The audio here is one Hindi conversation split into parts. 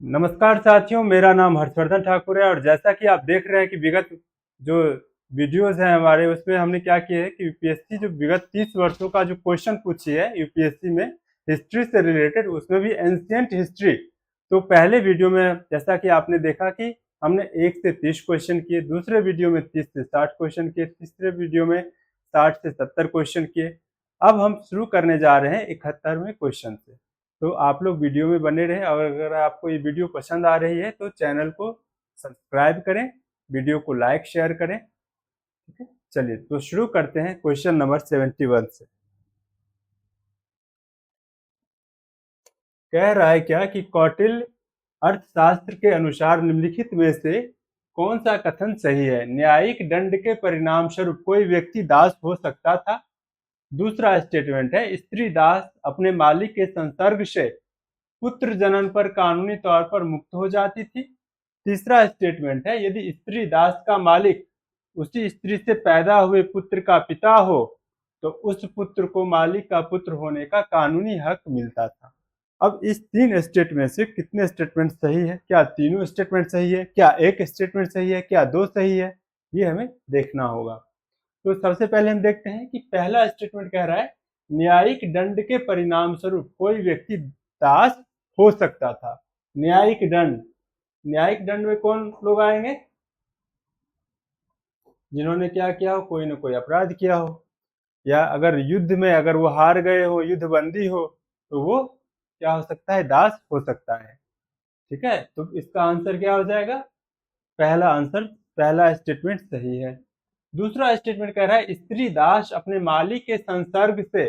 नमस्कार साथियों, मेरा नाम हर्षवर्धन ठाकुर है। और जैसा कि आप देख रहे हैं कि विगत जो वीडियोस हैं हमारे, उसमें हमने क्या किया है कि यूपीएससी जो विगत 30 वर्षों का जो क्वेश्चन पूछी है यूपीएससी में हिस्ट्री से रिलेटेड, उसमें भी एंशिएंट हिस्ट्री। तो पहले वीडियो में जैसा कि आपने देखा कि हमने 1 से 30 क्वेश्चन किए, दूसरे वीडियो में 30 से 60 क्वेश्चन किए, तीसरे वीडियो में 60 से 70 क्वेश्चन किए। अब हम शुरू करने जा रहे हैं 71वें क्वेश्चन से। तो आप लोग वीडियो में बने रहें, और अगर आपको ये वीडियो पसंद आ रही है तो चैनल को सब्सक्राइब करें, वीडियो को लाइक शेयर करें। ठीक है, चलिए तो शुरू करते हैं क्वेश्चन नंबर 71 से। कह रहा है क्या कि कौटिल्य अर्थशास्त्र के अनुसार निम्नलिखित में से कौन सा कथन सही है? न्यायिक दंड के परिणाम स्वरूप कोई व्यक्ति दास हो सकता था। दूसरा स्टेटमेंट है, स्त्री दास अपने मालिक के संसर्ग से पुत्र जनन पर कानूनी तौर पर मुक्त हो जाती थी। तीसरा स्टेटमेंट है, यदि स्त्री दास का मालिक उसी स्त्री से पैदा हुए पुत्र का पिता हो तो उस पुत्र को मालिक का पुत्र होने का कानूनी हक मिलता था। अब इस 3 स्टेट में से कितने स्टेटमेंट सही है? क्या तीनों स्टेटमेंट सही है? क्या एक स्टेटमेंट सही है? क्या 2 सही है? ये हमें देखना होगा। तो सबसे पहले हम देखते हैं कि पहला स्टेटमेंट कह रहा है, न्यायिक दंड के परिणाम स्वरूप कोई व्यक्ति दास हो सकता था। न्यायिक दंड, न्यायिक दंड में कौन लोग आएंगे? जिन्होंने क्या किया हो, कोई ना कोई अपराध किया हो, या अगर युद्ध में अगर वो हार गए हो, युद्ध बंदी हो, तो वो क्या हो सकता है? दास हो सकता है। ठीक है, तो इसका आंसर क्या हो जाएगा? पहला आंसर, पहला स्टेटमेंट सही है। दूसरा स्टेटमेंट कह रहा है, स्त्री दास अपने मालिक के संसर्ग से,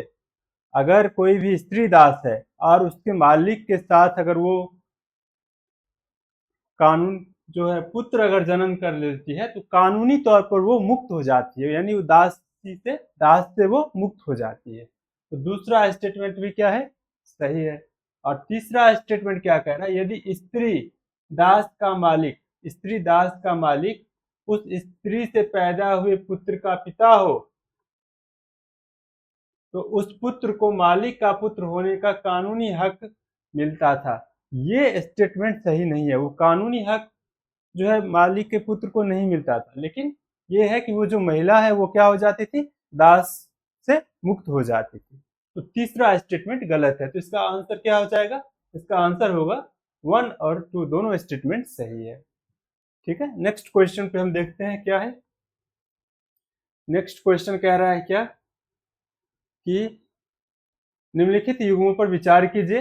अगर कोई भी स्त्री दास है और उसके मालिक के साथ अगर वो कानून जो है पुत्र अगर जन्म कर लेती है तो कानूनी तौर पर वो मुक्त हो जाती है, यानी वो दास से वो मुक्त हो जाती है। तो दूसरा स्टेटमेंट भी क्या है? सही है। और तीसरा स्टेटमेंट क्या कह रहा है, यदि स्त्री दास का मालिक उस स्त्री से पैदा हुए पुत्र का पिता हो तो उस पुत्र को मालिक का पुत्र होने का कानूनी हक मिलता था। ये स्टेटमेंट सही नहीं है। वो कानूनी हक जो है मालिक के पुत्र को नहीं मिलता था, लेकिन ये है कि वो जो महिला है वो क्या हो जाती थी? दास से मुक्त हो जाती थी। तो तीसरा स्टेटमेंट गलत है। तो इसका आंसर क्या हो जाएगा? इसका आंसर होगा 1 और 2, दोनों स्टेटमेंट सही है। ठीक है, नेक्स्ट क्वेश्चन पे हम देखते हैं क्या है। नेक्स्ट क्वेश्चन कह रहा है क्या कि निम्नलिखित युगों पर विचार कीजिए।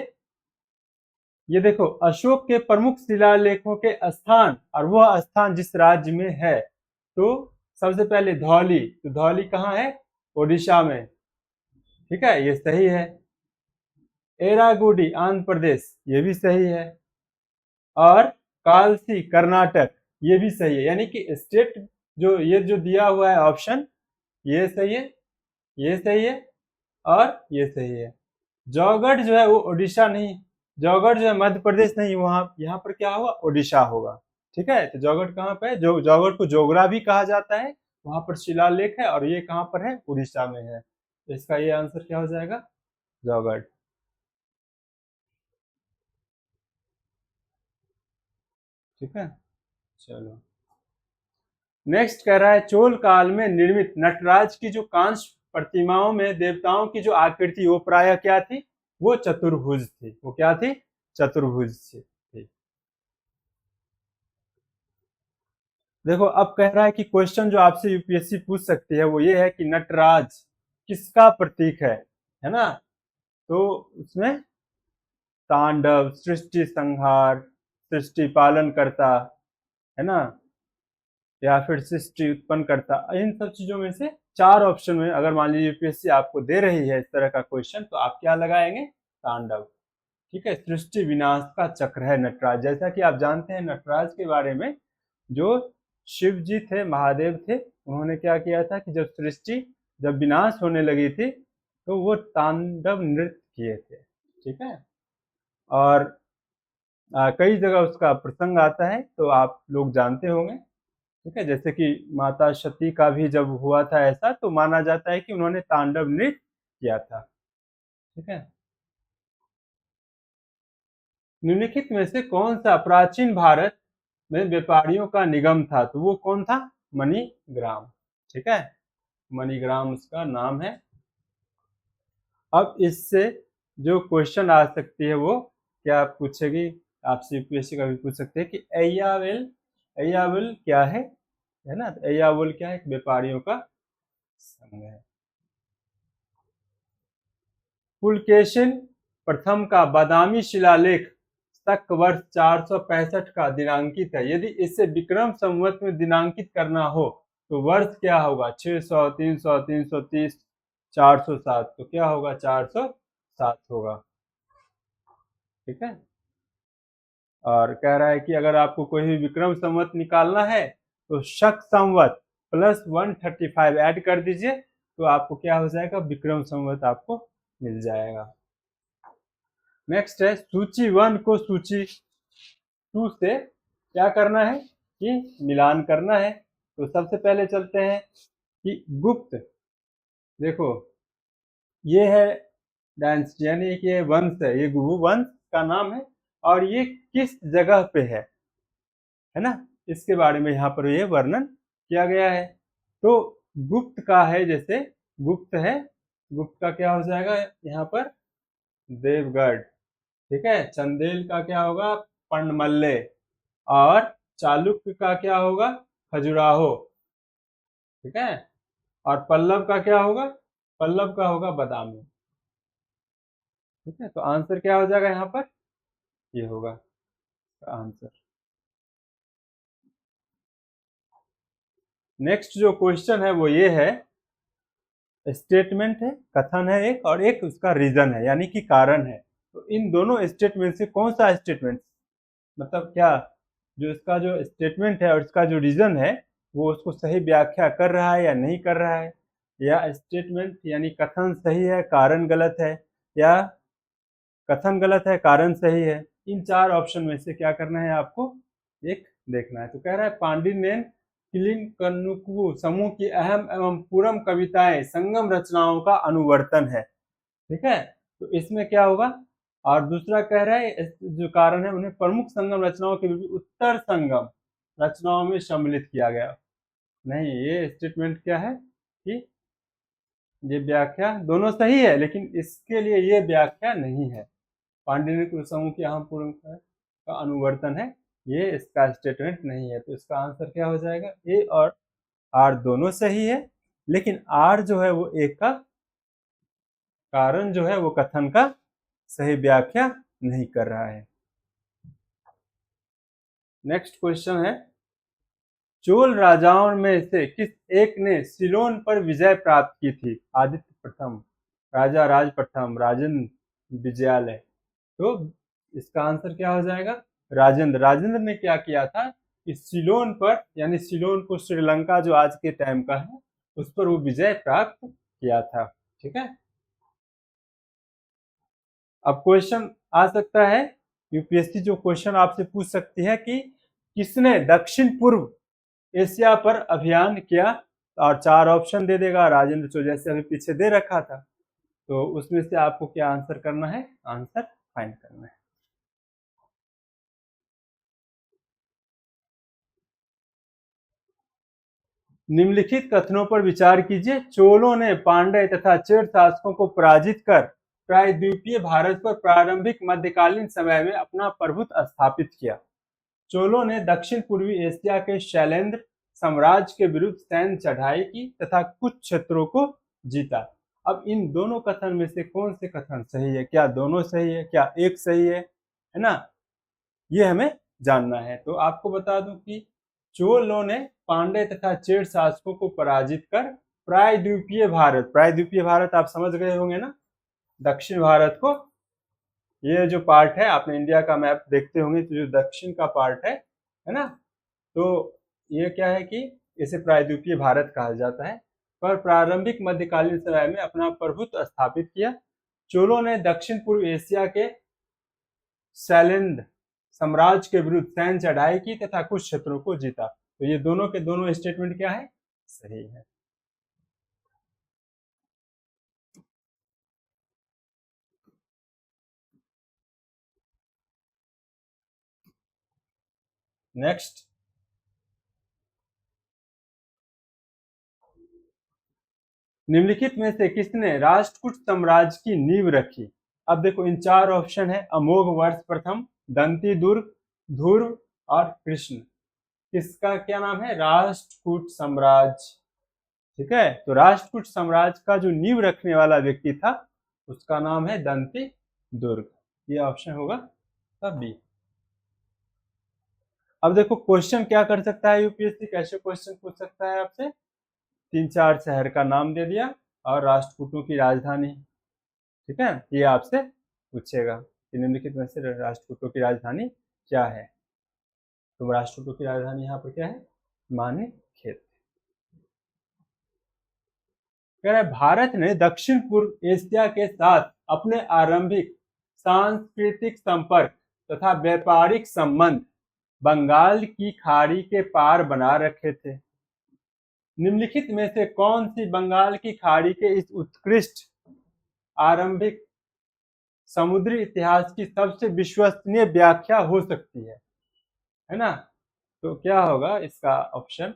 ये देखो, अशोक के प्रमुख शिलालेखों के स्थान और वह स्थान जिस राज्य में है। तो सबसे पहले धौली, तो धौली कहाँ है? ओडिशा में। ठीक है, ये सही है। एरागुडी आंध्र प्रदेश, ये भी सही है। और कालसी कर्नाटक, ये भी सही है। यानी कि स्टेट जो ये जो दिया हुआ है ऑप्शन, ये सही है, ये सही है और ये सही है। जौगढ़ जो है वो ओडिशा नहीं, जौगढ़ जो है मध्य प्रदेश नहीं, वहां यहाँ पर क्या होगा? ओडिशा होगा। ठीक है, तो जौगढ़ कहाँ पे है? जो जौगढ़ को जोगरा भी कहा जाता है, वहां पर शिलालेख है, और ये कहाँ पर है? उड़ीसा में है। तो इसका ये आंसर क्या हो जाएगा? जौगढ़। ठीक है, चलो नेक्स्ट कह रहा है, चोल काल में निर्मित नटराज की जो कांस्य प्रतिमाओं में देवताओं की जो आकृति वो प्रायः क्या थी? वो चतुर्भुज थी। वो क्या थी? चतुर्भुज थी। देखो, अब कह रहा है कि क्वेश्चन जो आपसे यूपीएससी पूछ सकती है वो ये है कि नटराज किसका प्रतीक है ना? तो उसमें तांडव, सृष्टि संहार, सृष्टि पालन करता, है ना, या फिर सृष्टि उत्पन्न करता, इन सब चीजों में से 4 ऑप्शन में अगर मान लीजिए यूपीएससी आपको दे रही है इस तरह का क्वेश्चन, तो आप क्या लगाएंगे? तांडव। ठीक है, सृष्टि विनाश का चक्र है नटराज। जैसा कि आप जानते हैं नटराज के बारे में, जो शिव जी थे, महादेव थे, उन्होंने क्या किया था कि जब विनाश होने लगी थी तो वो तांडव नृत्य किए थे। ठीक है, और कई जगह उसका प्रसंग आता है, तो आप लोग जानते होंगे। ठीक है, जैसे कि माता सती का भी जब हुआ था ऐसा, तो माना जाता है कि उन्होंने तांडव नृत्य किया था। ठीक है, निम्नलिखित में से कौन सा प्राचीन भारत में व्यापारियों का निगम था? तो वो कौन था? मणिग्राम। ठीक है, मणिग्राम उसका नाम है। अब इससे जो क्वेश्चन आ सकती है वो क्या पूछेगी, आपसे यूपीएससी का भी पूछ सकते हैं कि अय्यावल, अय्यावल क्या है ना? तो अय्यावल क्या है? व्यापारियों का संघ है। पुलकेशिन प्रथम का बादामी शिलालेख तक वर्ष 465 का दिनांकित है। यदि इसे विक्रम संवत में दिनांकित करना हो तो वर्ष क्या होगा? 600, 300, 330, 407। तो क्या होगा? 407 होगा। ठीक है, और कह रहा है कि अगर आपको कोई भी विक्रम संवत निकालना है तो शक संवत प्लस 135 ऐड कर दीजिए, तो आपको क्या हो जाएगा? विक्रम संवत आपको मिल जाएगा। नेक्स्ट है सूची 1 को सूची 2 से क्या करना है कि मिलान करना है। तो सबसे पहले चलते हैं कि गुप्त, देखो ये है डायनेस्टी यानी कि ये वंश है, ये गुरु वंश का नाम है और ये किस जगह पे है ना? इसके बारे में यहाँ पर ये वर्णन किया गया है। तो गुप्त का है, जैसे गुप्त है, गुप्त का क्या हो जाएगा यहाँ पर? देवगढ़। ठीक है, चंदेल का क्या होगा? पंडमल्ले। और चालुक्य का क्या होगा? खजुराहो। ठीक है, और पल्लव का क्या होगा? पल्लव का होगा बादामी। ठीक है, तो आंसर क्या हो जाएगा यहाँ पर? ये होगा आंसर। नेक्स्ट जो क्वेश्चन है वो ये है, स्टेटमेंट है, कथन है एक, और एक उसका रीजन है यानी कि कारण है। तो इन दोनों स्टेटमेंट से कौन सा स्टेटमेंट, मतलब क्या जो इसका जो स्टेटमेंट है और इसका जो रीजन है वो उसको सही व्याख्या कर रहा है या नहीं कर रहा है, या स्टेटमेंट यानी कथन सही है कारण गलत है, या कथन गलत है कारण सही है। इन चार ऑप्शन में से क्या करना है आपको? एक देखना है। तो कह रहा है पांडियन किलिंकनुकु समूह की अहम एवं पूरम कविताएं संगम रचनाओं का अनुवर्तन है। ठीक है, तो इसमें क्या होगा? और दूसरा कह रहा है जो कारण है उन्हें प्रमुख संगम रचनाओं के उत्तर संगम रचनाओं में सम्मिलित किया गया। नहीं, ये स्टेटमेंट क्या है कि ये व्याख्या दोनों सही है लेकिन इसके लिए ये व्याख्या नहीं है। पांडियन समूह की अहम पूर्ण का अनुवर्तन है, ये इसका स्टेटमेंट नहीं है। तो इसका आंसर क्या हो जाएगा? ए और आर दोनों सही है, लेकिन आर जो है वो एक का कारण जो है वो कथन का सही व्याख्या नहीं कर रहा है। नेक्स्ट क्वेश्चन है, चोल राजाओं में से किस एक ने सिलोन पर विजय प्राप्त की थी? आदित्य प्रथम, राजा राज प्रथम, राजेंद्र विजयालय। तो इसका आंसर क्या हो जाएगा? राजेंद्र। राजेंद्र ने क्या किया था कि सिलोन पर, यानी सिलोन को श्रीलंका जो आज के टाइम का है उस पर वो विजय प्राप्त किया था। ठीक है, अब क्वेश्चन आ सकता है, यूपीएससी जो क्वेश्चन आपसे पूछ सकती है कि किसने दक्षिण पूर्व एशिया पर अभियान किया, और चार ऑप्शन दे देगा, राजेंद्र चोल जैसे अभी पीछे दे रखा था। तो उसमें से आपको क्या आंसर करना है? आंसर फाइंड करना है। निम्नलिखित कथनों पर विचार कीजिए। चोलों ने पांड्य तथा चेर शासकों को पराजित कर प्रायद्वीपीय भारत पर प्रारंभिक मध्यकालीन समय में अपना प्रभुत्व स्थापित किया। चोलों ने दक्षिण पूर्वी एशिया के शैलेंद्र साम्राज्य के विरुद्ध सैन्य चढ़ाई की तथा कुछ क्षेत्रों को जीता। अब इन दोनों कथन में से कौन से कथन सही है? क्या दोनों सही है? क्या एक सही है ना? ये हमें जानना है। तो आपको बता दूं कि चोलों ने पांड्य तथा चेर शासकों को पराजित कर प्रायद्वीपीय भारत, प्रायद्वीपीय भारत आप समझ गए होंगे ना, दक्षिण भारत को, ये जो पार्ट है, आपने इंडिया का मैप देखते होंगे तो जो दक्षिण का पार्ट है ना, तो ये क्या है कि इसे प्रायद्वीपीय भारत कहा जाता है, पर प्रारंभिक मध्यकालीन समय में अपना प्रभुत्व स्थापित किया। चोलों ने दक्षिण पूर्व एशिया के शैलेंद्र साम्राज्य के विरुद्ध सैन्य चढ़ाई की तथा कुछ क्षेत्रों को जीता। तो ये दोनों के दोनों स्टेटमेंट क्या है? सही है। नेक्स्ट, निम्नलिखित में से किसने राष्ट्रकूट साम्राज्य की नींव रखी? अब देखो इन चार ऑप्शन है, अमोघ वर्ष प्रथम, दंती दुर्ग, ध्रुव और कृष्ण। किसका क्या नाम है? राष्ट्रकूट साम्राज्य। ठीक है, तो राष्ट्रकूट साम्राज्य का जो नींव रखने वाला व्यक्ति था उसका नाम है दंती दुर्ग। ये ऑप्शन होगा तब बी। अब देखो क्वेश्चन क्या कर सकता है यूपीएससी, कैसे क्वेश्चन पूछ सकता है आपसे? 3-4 शहर का नाम दे दिया और राष्ट्रकूटों की राजधानी। ठीक है, ये आपसे पूछेगा कि निम्नलिखित में से राष्ट्रकूटों की राजधानी क्या है। तो राष्ट्रकूटों की राजधानी यहाँ पर क्या है? मानेखेत। कह रहा है भारत ने दक्षिण पूर्व एशिया के साथ अपने आरंभिक सांस्कृतिक संपर्क तथा व्यापारिक संबंध बंगाल की खाड़ी के पार बना रखे थे। निम्नलिखित में से कौन सी बंगाल की खाड़ी के इस उत्कृष्ट आरंभिक समुद्री इतिहास की सबसे विश्वसनीय व्याख्या हो सकती है ना? तो क्या होगा इसका ऑप्शन?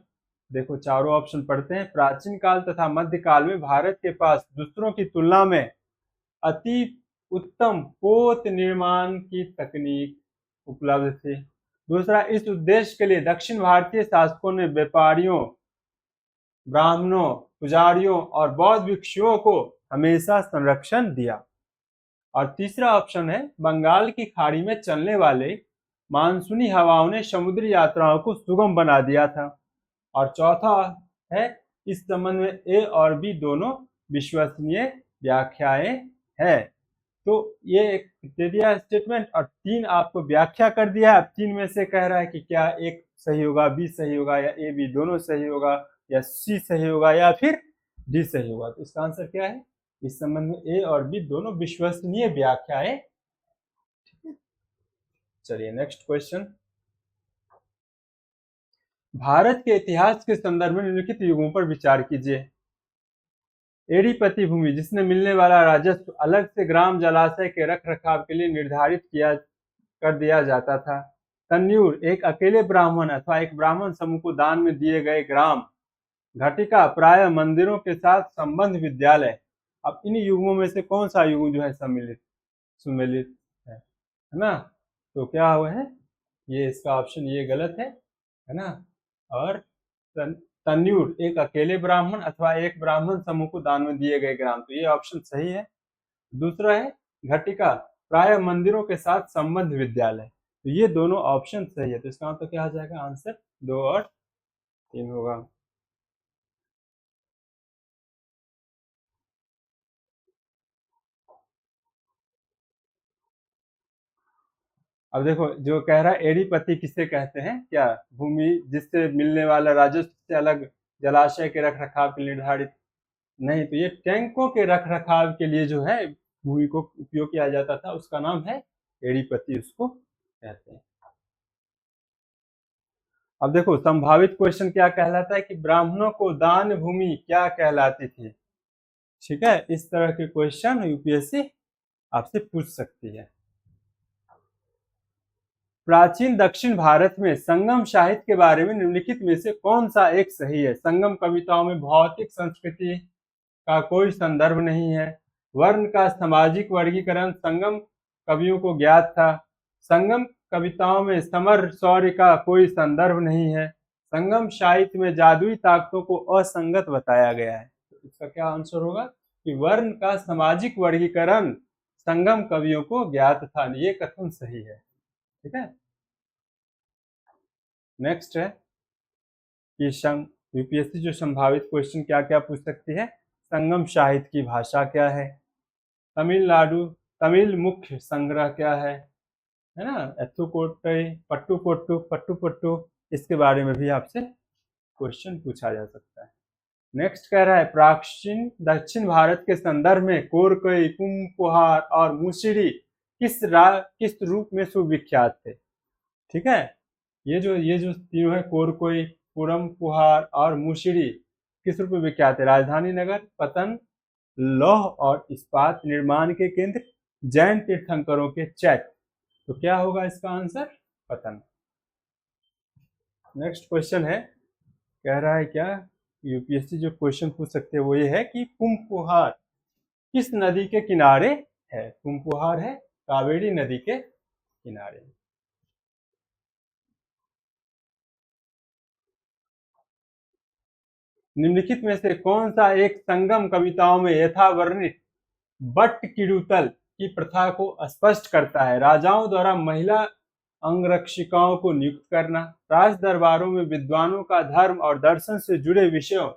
देखो चारों ऑप्शन पढ़ते हैं। प्राचीन काल तथा मध्यकाल में भारत के पास दूसरों की तुलना में अति उत्तम पोत निर्माण की तकनीक उपलब्ध थी। दूसरा, इस उद्देश्य के लिए दक्षिण भारतीय शासकों ने व्यापारियों, ब्राह्मणों, पुजारियों और बौद्ध भिक्षुओं को हमेशा संरक्षण दिया। और तीसरा ऑप्शन है, बंगाल की खाड़ी में चलने वाले मानसूनी हवाओं ने समुद्री यात्राओं को सुगम बना दिया था। और चौथा है, इस संबंध में ए और बी दोनों विश्वसनीय व्याख्याएं हैं। तो ये एक दे दिया स्टेटमेंट और 3 आपको व्याख्या कर दिया है। अब 3 में से कह रहा है कि क्या एक सही होगा, बी सही होगा, या ए बी दोनों सही होगा, या सी सही होगा, या फिर डी सही होगा। तो इसका आंसर क्या है? इस संबंध में ए और बी दोनों विश्वसनीय व्याख्याएं। चलिए नेक्स्ट क्वेश्चन। भारत के इतिहास के संदर्भ में निम्नलिखित युगों पर विचार कीजिए। एड़ीपति भूमि, जिसने मिलने वाला राजस्व अलग से ग्राम जलाशय के रख रखाव के लिए निर्धारित किया कर दिया जाता था। तन्यूर, एक अकेले ब्राह्मण अथवा एक ब्राह्मण समूह को दान में दिए गए ग्राम। घटिका, प्राय मंदिरों के साथ संबंध विद्यालय। अब इन युगों में से कौन सा युग जो है सम्मिलित सुमेलित है ना? तो क्या हुआ है? ये इसका ऑप्शन ये गलत है ना? और तन्यूर, एक अकेले ब्राह्मण अथवा एक ब्राह्मण समूह को दान में दिए गए ग्राम, तो ये ऑप्शन सही है। दूसरा है घटिका, प्राय मंदिरों के साथ संबंध विद्यालय, तो ये दोनों ऑप्शन सही है। तो इसका मतलब क्या आ जाएगा? आंसर 2 और 3 होगा। अब देखो जो कह रहा है एड़ीपति किसे कहते हैं? क्या भूमि जिससे मिलने वाला राजस्व से अलग जलाशय के रख रखाव के लिए निर्धारित नहीं, तो ये टैंकों के रख रखाव के लिए जो है भूमि को उपयोग किया जाता था, उसका नाम है एड़ीपति, उसको कहते हैं। अब देखो संभावित क्वेश्चन क्या कहलाता है कि ब्राह्मणों को दान भूमि क्या कहलाती थी? ठीक है, इस तरह के क्वेश्चन यूपीएससी आपसे पूछ सकती है। प्राचीन दक्षिण भारत में संगम साहित्य के बारे में निम्नलिखित में से कौन सा एक सही है? संगम कविताओं में भौतिक संस्कृति का कोई संदर्भ नहीं है। वर्ण का सामाजिक वर्गीकरण संगम कवियों को ज्ञात था। संगम कविताओं में समर शौर्य का कोई संदर्भ नहीं है। संगम साहित्य में जादुई ताकतों को असंगत बताया गया है। तो इसका क्या आंसर होगा कि वर्ण का सामाजिक वर्गीकरण संगम कवियों को ज्ञात था। ये कथन सही है। ठीक है, नेक्स्ट है कि यूपीएससी जो संभावित क्वेश्चन क्या क्या पूछ सकती है? संगम साहित्य की भाषा क्या है? तमिलनाडु तमिल मुख्य संग्रह क्या है ना? एथुकोट्टई, पट्टुकोट्टु, पट्टुपट्टु, इसके बारे में भी आपसे क्वेश्चन पूछा जा सकता है। नेक्स्ट कह रहा है प्राचीन दक्षिण भारत के संदर्भ में कोरकई, कुम्पुहार और मुसिरी किस रूप में सुविख्यात थे? ठीक है, ये जो तीनों है कोरकोई, पुरम पुहार और मुसिरी किस रूप में विख्यात है? राजधानी नगर, पतन, लौह और इस्पात निर्माण के केंद्र, जैन तीर्थंकरों के चैत्य। तो क्या होगा इसका आंसर? पतन। नेक्स्ट क्वेश्चन है, कह रहा है क्या, यूपीएससी जो क्वेश्चन पूछ सकते हैं वो ये है कि पुंपुहार किस नदी के किनारे है। पुंपुहार है कावेरी नदी के किनारे। निम्नलिखित में से कौन सा एक संगम कविताओं में यथावर्णित बट किरुतल की प्रथा को स्पष्ट करता है। राजाओं द्वारा महिला अंगरक्षिकाओं को नियुक्त करना, राज दरबारों में विद्वानों का धर्म और दर्शन से जुड़े विषयों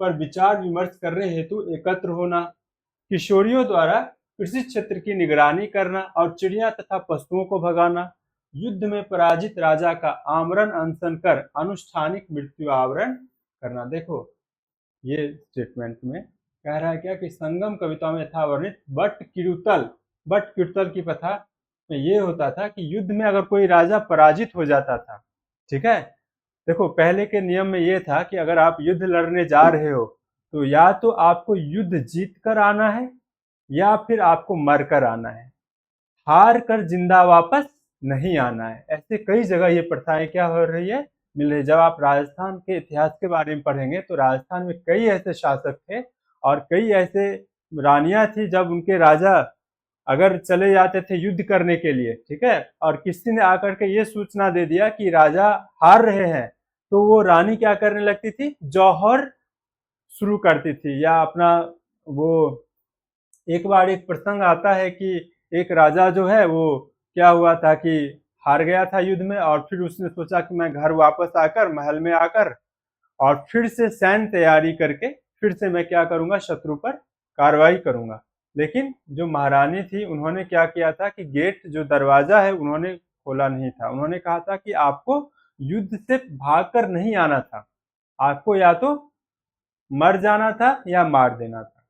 पर विचार विमर्श करने हेतु एकत्र होना, किशोरियों द्वारा कृषि क्षेत्र की निगरानी करना और चिड़िया तथा पशुओं को भगाना, युद्ध में पराजित राजा का आमरण अनशन कर अनुष्ठानिक मृत्यु आवरण करना। देखो ये स्टेटमेंट में कह रहा है क्या कि संगम कविता में था वर्णित बट किरुतल की प्रथा में ये होता था कि युद्ध में अगर कोई राजा पराजित हो जाता था, ठीक है, देखो पहले के नियम में ये था कि अगर आप युद्ध लड़ने जा रहे हो तो या तो आपको युद्ध जीत कर आना है या फिर आपको मर कर आना है, हार कर जिंदा वापस नहीं आना है। ऐसे कई जगह ये प्रथाएं क्या हो रही है, मिल रही है। जब आप राजस्थान के इतिहास के बारे में पढ़ेंगे तो राजस्थान में कई ऐसे शासक थे और कई ऐसे रानियां थी जब उनके राजा अगर चले जाते थे युद्ध करने के लिए, ठीक है, और किसी ने आकर के ये सूचना दे दिया कि राजा हार रहे हैं, तो वो रानी क्या करने लगती थी, जौहर शुरू करती थी या अपना वो, एक बार एक प्रसंग आता है कि एक राजा जो है वो क्या हुआ था कि हार गया था युद्ध में और फिर उसने सोचा कि मैं घर वापस आकर महल में आकर और फिर से सैन्य तैयारी करके फिर से मैं क्या करूंगा, शत्रु पर कार्रवाई करूंगा। लेकिन जो महारानी थी उन्होंने क्या किया था कि गेट जो दरवाजा है उन्होंने खोला नहीं था। उन्होंने कहा था कि आपको युद्ध से भागकर नहीं आना था, आपको या तो मर जाना था या मार देना था।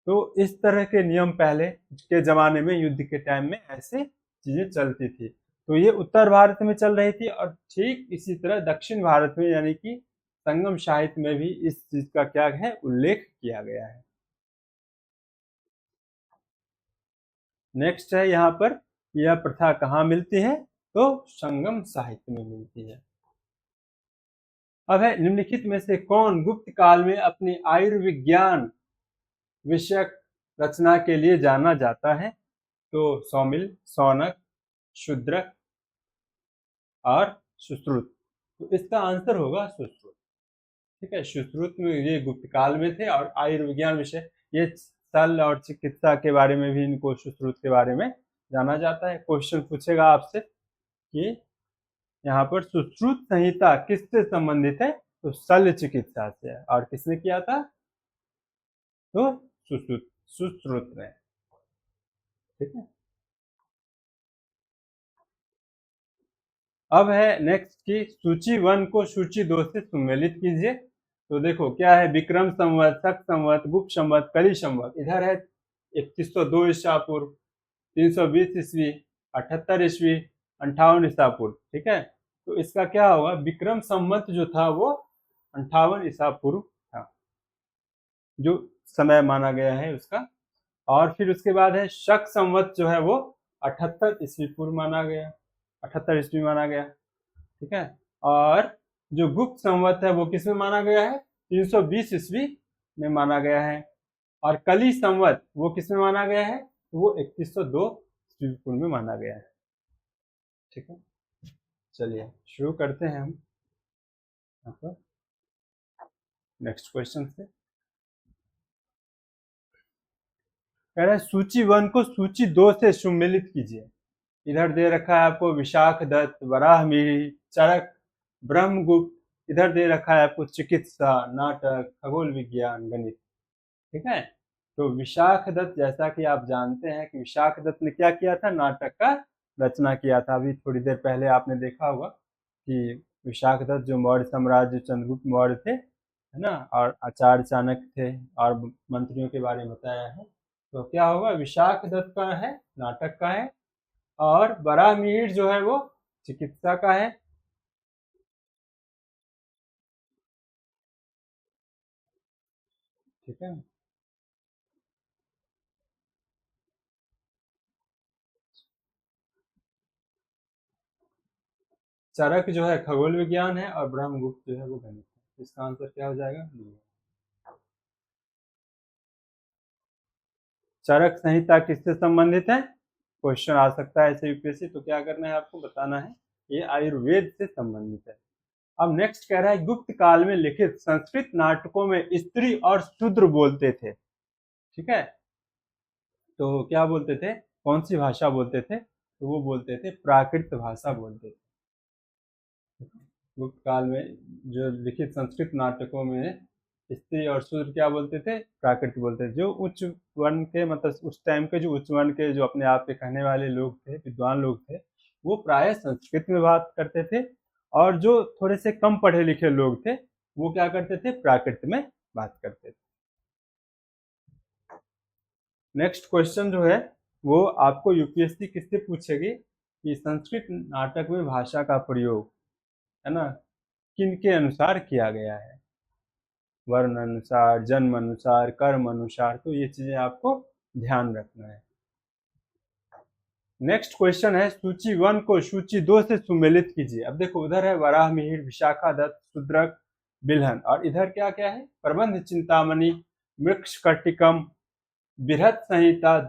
तो इस तरह के नियम पहले के जमाने में युद्ध के टाइम में ऐसे चीजें चलती थी। तो ये उत्तर भारत में चल रही थी और ठीक इसी तरह दक्षिण भारत में यानी कि संगम साहित्य में भी इस चीज का क्या है, उल्लेख किया गया है। नेक्स्ट है यहाँ पर, यह प्रथा कहाँ मिलती है, तो संगम साहित्य में मिलती है। अब है निम्नलिखित में से कौन गुप्त काल में अपनी आयुर्विज्ञान विषयक रचना के लिए जाना जाता है, तो सौमिल, सौनक, शूद्रक और सुश्रुत। तो इसका आंसर होगा सुश्रुत। ठीक है, सुश्रुत में ये गुप्त काल में थे और आयुर्विज्ञान विषय, ये शल्य और चिकित्सा के बारे में भी इनको सुश्रुत के बारे में जाना जाता है। क्वेश्चन पूछेगा आपसे कि यहाँ पर सुश्रुत संहिता किससे संबंधित है, तो शल्य चिकित्सा से है। और किसने किया था, तो सुश्रुत, सुश्रुत ने। ठीक है, अब है नेक्स्ट की सूची 1 को सूची 2 से सम्मिलित कीजिए। तो देखो क्या है, विक्रम संवत, शक संवत, गुप्त संवत, कली संवत। इधर है 3102 ईसा पूर्व, 320 ईस्वी, 78 ईस्वी, 58 ईसा पूर्व। ठीक है, तो इसका क्या होगा, विक्रम संवत जो था वो 58 ईसा पूर्व था, जो समय माना गया है उसका। और फिर उसके बाद है शक संवत जो है वो 78 ईस्वी पूर्व माना गया, 78 ईस्वी माना गया। ठीक है, और जो गुप्त संवत है वो किसमें माना गया है, 320 ईस्वी में माना गया है। और कली संवत वो किसमें माना गया है, वो 3102 ईस्वी पूर्व में माना गया है। ठीक है, चलिए शुरू करते हैं हम यहाँ पर नेक्स्ट क्वेश्चन से। कह रहा है सूची 1 को सूची 2 से सम्मिलित कीजिए। इधर दे रखा है आपको विशाख दत्त, वराहमिहिर, चरक, ब्रह्मगुप्त। इधर दे रखा है आपको चिकित्सा, नाटक, खगोल विज्ञान, गणित। ठीक है, तो विशाख दत्त, जैसा कि आप जानते हैं कि विशाख दत्त ने क्या किया था, नाटक का रचना किया था। अभी थोड़ी देर पहले आपने देखा होगा कि विशाख दत्त जो मौर्य साम्राज्य, चंद्रगुप्त मौर्य थे, है ना, और आचार्य चाणक्य थे और मंत्रियों के बारे में बताया है। तो क्या होगा, विशाख दत्त का है, नाटक का है, और बराहमिहिर जो है वो चिकित्सा का है। ठीक है, चरक जो है खगोल विज्ञान है और ब्रह्मगुप्त जो है वो गणित है। इसका आंसर क्या हो जाएगा? चरक संहिता किससे संबंधित है? क्वेश्चन आ सकता है ऐसे यूपीएससी, तो क्या करना है आपको बताना है, ये आयुर्वेद से संबंधित है। अब नेक्स्ट कह रहा है गुप्त काल में लिखित संस्कृत नाटकों में स्त्री और शूद्र बोलते थे। ठीक है, तो क्या बोलते थे, कौन सी भाषा बोलते थे? तो वो बोलते थे प्राकृत भाषा बोलते थे। गुप्त काल में जो लिखित संस्कृत नाटकों में स्त्री और शूद्र क्या बोलते थे? प्राकृत बोलते थे। जो उच्च वर्ण के, मतलब उस टाइम के जो उच्च वर्ण के, जो अपने आप के कहने वाले लोग थे, विद्वान लोग थे, वो प्राय संस्कृत में बात करते थे, और जो थोड़े से कम पढ़े लिखे लोग थे वो क्या करते थे? प्राकृत में बात करते थे। नेक्स्ट क्वेश्चन जो है वो आपको यूपीएससी किससे पूछेगी कि संस्कृत नाटक में भाषा का प्रयोग, है ना, किनके अनुसार किया गया है? वर्ण अनुसार, जन्म अनुसार, कर्म अनुसार, तो ये चीजें आपको ध्यान रखना है। नेक्स्ट क्वेश्चन है सूची 1 को सूची 2 से सुमेलित कीजिए। अब देखो उधर है वराह मिहिर, विशाखा दत्त, शूद्रक, बिल्हन, और इधर क्या क्या है? प्रबंध चिंतामणि, मृक्षकटिकम, बृहत संहिता।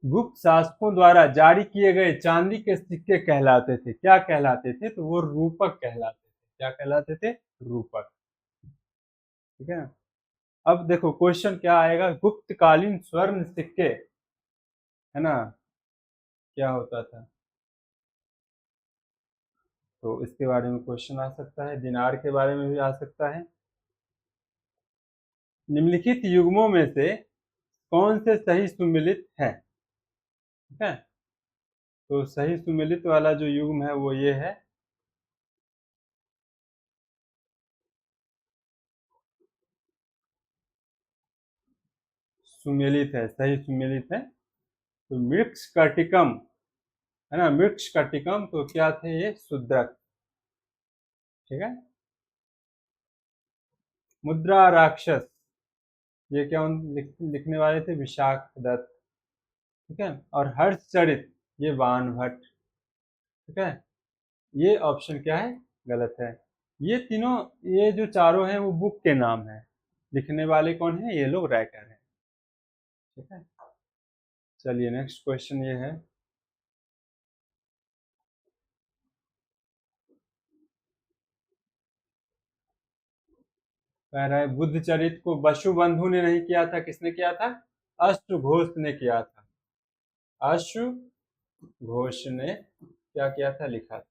गुप्त शासकों द्वारा जारी किए गए चांदी के सिक्के कहलाते थे, क्या कहलाते थे? तो वो रूपक कहलाते थे। क्या कहलाते थे? रूपक। ठीक है, अब देखो क्वेश्चन क्या आएगा, गुप्तकालीन स्वर्ण सिक्के, है ना, क्या होता था? तो इसके बारे में क्वेश्चन आ सकता है, दिनार के बारे में भी आ सकता है। निम्नलिखित युग्मों में से कौन से सही सुमेलित है? ठीक है, तो सही सुमेलित वाला जो युग्म है वो ये है, सुमेलित है, सही सुमेलित है। तो मृक्षकटिकम, है ना, मृक्षकटिकम, तो क्या थे ये? शूद्रक। ठीक है, मुद्रा राक्षस, ये क्या लिखने वाले थे? विशाख दत्त। ठीक है, और हर्षचरित, ये बाण भट्ट। ठीक है, ये ऑप्शन क्या है? गलत है। ये तीनों, ये जो चारों हैं वो बुक के नाम है, लिखने वाले कौन है? ये लोग राइटर हैं। ठीक है, चलिए नेक्स्ट क्वेश्चन ये है, कह रहा है बुद्ध चरित को वसुबंधु ने नहीं किया था, किसने किया था? अश्वघोष ने किया था। अश्वघोष ने क्या किया था? लिखा था।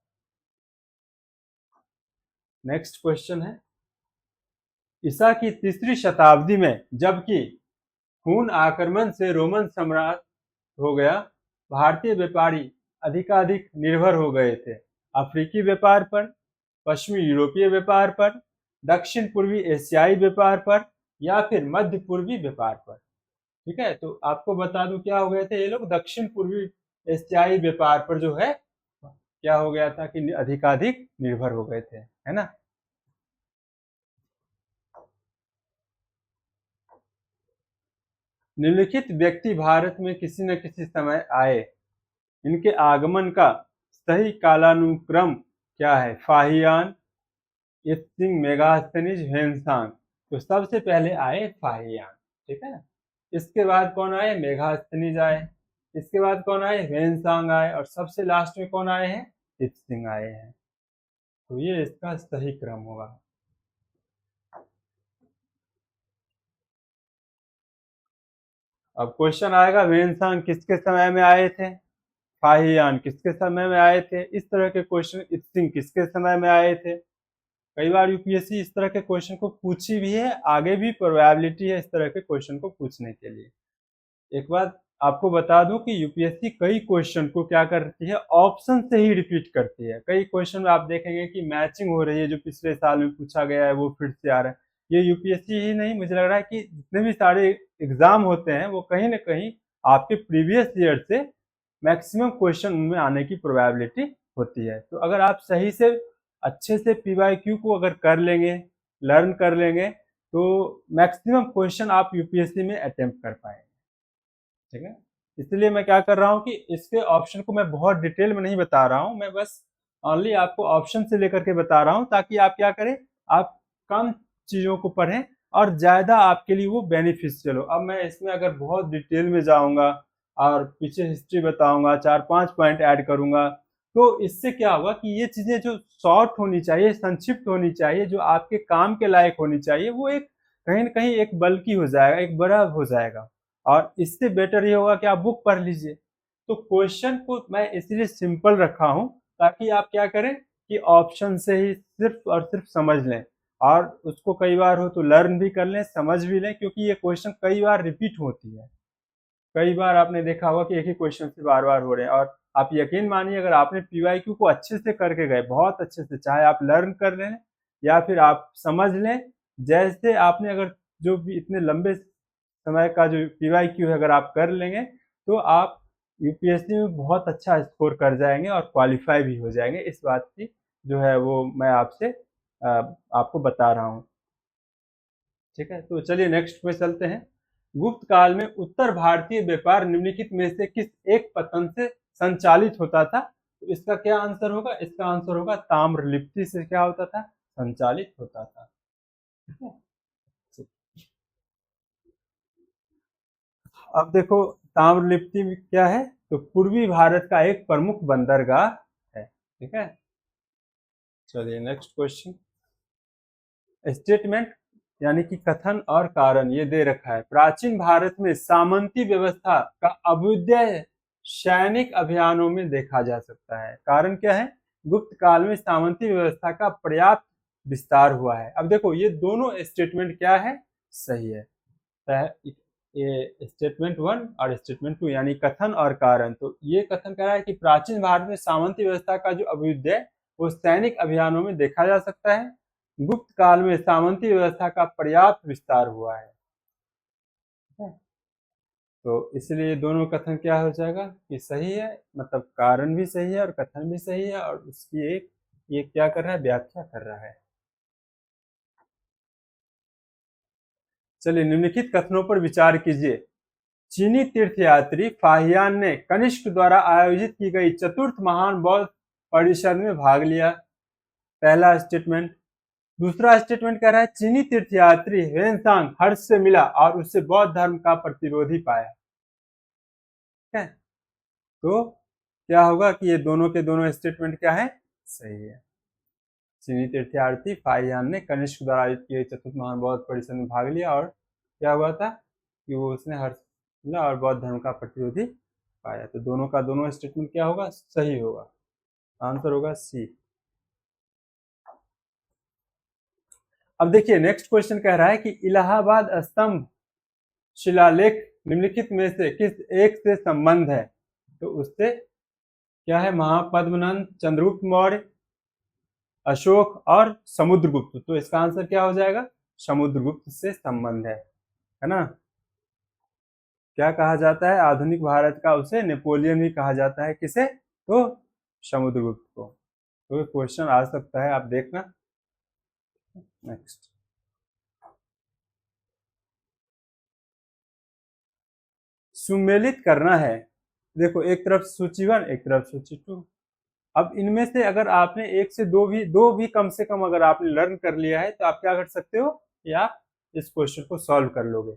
नेक्स्ट क्वेश्चन है, ईसा की 3री शताब्दी में जबकि खून आक्रमण से रोमन सम्राट हो गया, भारतीय व्यापारी अधिकाधिक निर्भर हो गए थे अफ्रीकी व्यापार पर, पश्चिमी यूरोपीय व्यापार पर, दक्षिण पूर्वी एशियाई व्यापार पर, या फिर मध्य पूर्वी व्यापार पर। ठीक है, तो आपको बता दूं क्या हो गए थे ये लोग? दक्षिण पूर्वी एशियाई व्यापार पर जो है क्या हो गया था कि अधिकाधिक निर्भर हो गए थे, है ना। निम्नलिखित व्यक्ति भारत में किसी न किसी समय आए, इनके आगमन का सही कालानुक्रम क्या है? Fahien, Itsing, Megasthenes, Hiuen Tsang. तो सबसे पहले आए फाहियान। ठीक है, इसके बाद कौन आए? मेगास्थनीज आए, इसके बाद कौन आए? हेनसांग आए, और सबसे लास्ट में कौन आए हैं? इत्सिंग आए हैं। तो ये इसका सही क्रम होगा। अब क्वेश्चन आएगा वेनसांग किसके समय में आए थे, फाहियान किसके समय में आए थे, इस तरह के क्वेश्चन, इत्सिंग किसके समय में आए थे। कई बार यूपीएससी इस तरह के क्वेश्चन को पूछी भी है, आगे भी प्रोबेबिलिटी है इस तरह के क्वेश्चन को पूछने के लिए। एक बात आपको बता दूं कि यूपीएससी कई क्वेश्चन को क्या करती है? ऑप्शन से ही रिपीट करती है। कई क्वेश्चन में आप देखेंगे कि मैचिंग हो रही है, जो पिछले साल में पूछा गया है वो फिर से आ रहा है। ये यूपीएससी ही नहीं, मुझे लग रहा है कि जितने भी सारे एग्जाम होते हैं वो कहीं ना कहीं आपके प्रीवियस ईयर से मैक्सिमम क्वेश्चन उनमें आने की प्रोबेबिलिटी होती है। तो अगर आप सही से अच्छे से पीवाईक्यू को अगर कर लेंगे, लर्न कर लेंगे, तो मैक्सिमम क्वेश्चन आप यूपीएससी में अटेम्प्ट कर पाएंगे। ठीक है, इसलिए मैं क्या कर रहा हूँ कि इसके ऑप्शन को मैं बहुत डिटेल में नहीं बता रहा हूँ, मैं बस ओनली आपको ऑप्शन से लेकर के बता रहा हूँ, ताकि आप क्या करें, आप कम चीज़ों को पढ़ें और ज़्यादा आपके लिए वो बेनिफिशियल हो। अब मैं इसमें अगर बहुत डिटेल में जाऊँगा और पीछे हिस्ट्री बताऊँगा, 4-5 पॉइंट ऐड करूँगा, तो इससे क्या होगा कि ये चीज़ें जो शॉर्ट होनी चाहिए, संक्षिप्त होनी चाहिए, जो आपके काम के लायक होनी चाहिए, वो एक कहीं न कहीं एक बल्कि हो जाएगा, एक बड़ा हो जाएगा। और इससे बेटर ये होगा कि आप बुक पढ़ लीजिए। तो क्वेश्चन को मैं इसलिए सिंपल रखा हूँ, ताकि आप क्या करें कि ऑप्शन से ही सिर्फ और सिर्फ समझ लें, और उसको कई बार हो तो लर्न भी कर लें, समझ भी लें, क्योंकि ये क्वेश्चन कई बार रिपीट होती है। कई बार आपने देखा होगा कि एक ही क्वेश्चन से बार-बार हो रहे हैं, और आप यकीन मानिए, अगर आपने पीवाईक्यू को अच्छे से करके गए, बहुत अच्छे से, चाहे आप लर्न कर लें या फिर आप समझ लें, जैसे आपने अगर जो भी इतने लंबे समय का जो पीवाईक्यू है अगर आप कर लेंगे, तो आप यूपीएससी में बहुत अच्छा स्कोर कर जाएंगे और क्वालिफाई भी हो जाएंगे। इस बात की जो है वो मैं आपसे आपको बता रहा हूँ। ठीक है, तो चलिए नेक्स्ट पे चलते हैं। गुप्त काल में उत्तर भारतीय व्यापार निम्नलिखित में से किस एक पतन से संचालित होता था? तो इसका क्या आंसर होगा? इसका आंसर होगा ताम्रलिप्ति से क्या होता था? संचालित होता था। ठीक है? अब देखो, ताम्रलिप्ति में क्या है, तो पूर्वी भारत का एक प्रमुख बंदरगाह है। ठीक है, चलिए नेक्स्ट क्वेश्चन। स्टेटमेंट यानी कि कथन और कारण ये दे रखा है। प्राचीन भारत में सामंती व्यवस्था का अभ्युदय सैनिक अभियानों में देखा जा सकता है। कारण क्या है? गुप्त काल में सामंती व्यवस्था का पर्याप्त विस्तार हुआ है। अब देखो, ये दोनों स्टेटमेंट क्या है? सही है। ये स्टेटमेंट 1 और स्टेटमेंट 2 यानी कथन और कारण। तो ये कथन कह रहा है कि प्राचीन भारत में सामंती व्यवस्था का जो अभ्युदय वो सैनिक अभियानों में देखा जा सकता है। गुप्त काल में सामंती व्यवस्था का पर्याप्त विस्तार हुआ है। तो इसलिए दोनों कथन क्या हो जाएगा कि सही है, मतलब कारण भी सही है और कथन भी सही है, और उसकी एक ये क्या कर रहा है? व्याख्या कर रहा है। चलिए निम्नलिखित कथनों पर विचार कीजिए। चीनी तीर्थयात्री फाहियान ने कनिष्क द्वारा आयोजित की गई चतुर्थ महान बौद्ध परिषद में भाग लिया। पहला स्टेटमेंट। दूसरा स्टेटमेंट कह रहा है चीनी तीर्थयात्री ह्वेनसांग हर्ष से मिला और उससे बौद्ध धर्म का प्रतिरोधी पाया। ठीक है, तो क्या होगा कि ये दोनों के दोनों स्टेटमेंट क्या है? सही है। चीनी तीर्थयार्थी फाहियान ने कनिष्क द्वारा आयोजित किए चतुर्थ महान बौद्ध परिषद में भाग लिया, और क्या हुआ था कि वो उसने हर्ष मिला और बौद्ध धर्म का प्रतिरोधी पाया। तो दोनों का दोनों स्टेटमेंट क्या होगा? सही होगा। आंसर होगा सी। अब देखिए नेक्स्ट क्वेश्चन कह रहा है कि इलाहाबाद स्तंभ शिलालेख निम्नलिखित में से किस एक से संबंध है? तो उससे क्या है? महापद्मनंद, चंद्रगुप्त मौर्य, अशोक और समुद्रगुप्त। तो इसका आंसर क्या हो जाएगा? समुद्रगुप्त से संबंध है ना? क्या कहा जाता है आधुनिक भारत का? उसे नेपोलियन भी कहा जाता है। किसे? तो समुद्रगुप्त को। तो क्वेश्चन आ सकता है, आप देखना। नेक्स्ट। सुमेलित करना है। देखो, एक तरफ सूची 1, एक तरफ सूची 2। अब इनमें से अगर आपने एक से दो भी कम से कम अगर आपने लर्न कर लिया है, तो आप क्या कर सकते हो कि आप इस क्वेश्चन को सॉल्व कर लोगे।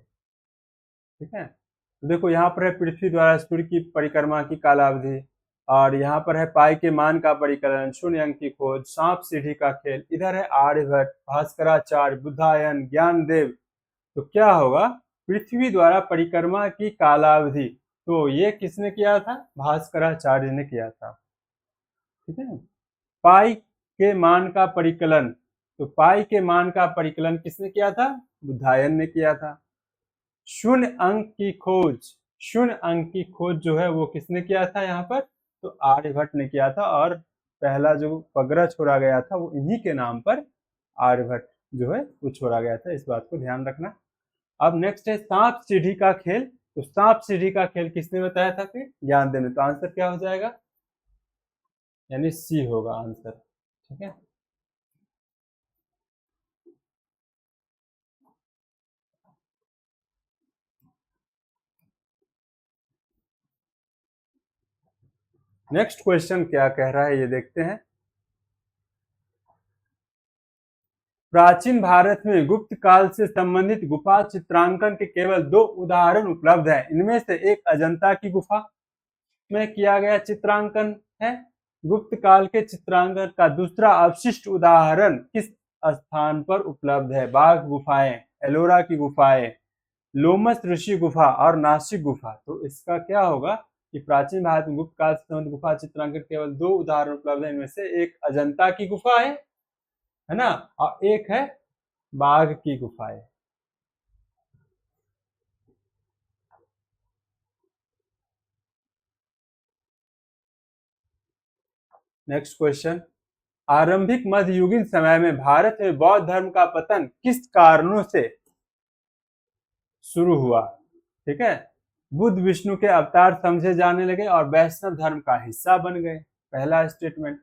ठीक है, तो देखो यहाँ पर है पृथ्वी द्वारा सूर्य की परिक्रमा की कालावधि, और यहाँ पर है पाई के मान का परिकलन, शून्य अंक की खोज, सांप सीढ़ी का खेल। इधर है आर्यभट्ट, भास्कराचार्य, बुद्धायन, ज्ञानदेव। तो क्या होगा? पृथ्वी द्वारा परिक्रमा की कालावधि, तो ये किसने किया था? भास्कराचार्य ने किया था। ठीक है, पाई के मान का परिकलन, तो पाई के मान का परिकलन किसने किया था? बुद्धायन ने किया था। शून्य अंक की खोज, शून्य अंक की खोज जो है वो किसने किया था यहाँ पर? तो आर्यभट्ट ने किया था, और पहला जो उपग्रह छोड़ा गया था वो इन्हीं के नाम पर आर्यभट्ट जो है वो छोड़ा गया था। इस बात को ध्यान रखना। अब नेक्स्ट है सांप सीढ़ी का खेल। तो सांप सीढ़ी का खेल किसने बताया था? फिर ज्ञानदेव ने। तो आंसर क्या हो जाएगा? यानी सी होगा आंसर। ठीक है, नेक्स्ट क्वेश्चन क्या कह रहा है ये देखते हैं। प्राचीन भारत में गुप्त काल से संबंधित गुफा चित्रांकन के केवल 2 उदाहरण उपलब्ध हैं। इनमें से एक अजंता की गुफा में किया गया चित्रांकन है। गुप्त काल के चित्रांकन का दूसरा अवशिष्ट उदाहरण किस स्थान पर उपलब्ध है? बाघ गुफाएं, एलोरा की गुफाएं, लोमस ऋषि गुफा और नासिक गुफा। तो इसका क्या होगा कि प्राचीन भारत में गुप्त काल से संबंधित गुफा चित्रांकन केवल 2 उदाहरण उपलब्ध है। इनमें से एक अजंता की गुफा है ना, और एक है बाघ की गुफाएं। नेक्स्ट क्वेश्चन, आरंभिक मध्ययुगीन समय में भारत में बौद्ध धर्म का पतन किस कारणों से शुरू हुआ? ठीक है, बुद्ध विष्णु के अवतार समझे जाने लगे और वैष्णव धर्म का हिस्सा बन गए, पहला स्टेटमेंट।